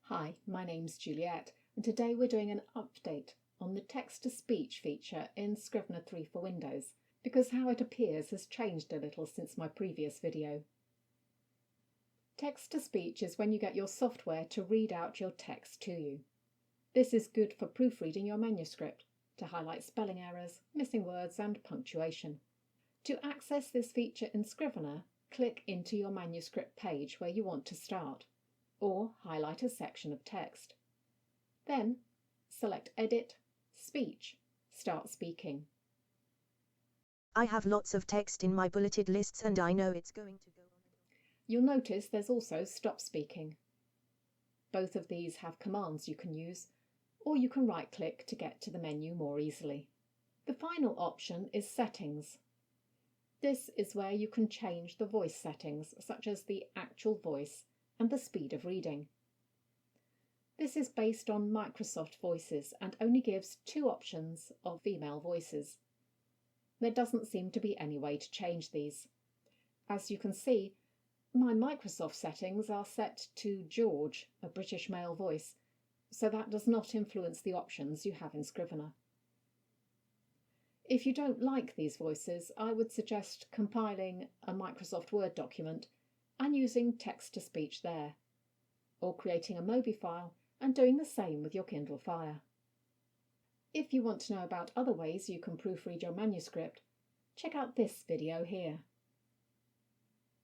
Hi, my name's Juliet, and today we're doing an update on the text-to-speech feature in Scrivener 3 for Windows, because how it appears has changed a little since my previous video. Text-to-speech is when you get your software to read out your text to you. This is good for proofreading your manuscript, to highlight spelling errors, missing words and punctuation. To access this feature in Scrivener, click into your manuscript page where you want to start, or highlight a section of text. Then select Edit, Speech, Start Speaking. I have lots of text in my bulleted lists and I know it's going to go on. You'll notice there's also Stop Speaking. Both of these have commands you can use, or you can right-click to get to the menu more easily. The final option is Settings. This is where you can change the voice settings, such as the actual voice and the speed of reading. This is based on Microsoft Voices and only gives two options of female voices. There doesn't seem to be any way to change these. As you can see, my Microsoft settings are set to George, a British male voice, so that does not influence the options you have in Scrivener. If you don't like these voices, I would suggest compiling a Microsoft Word document and using text-to-speech there, or creating a Mobi file and doing the same with your Kindle Fire. If you want to know about other ways you can proofread your manuscript, check out this video here.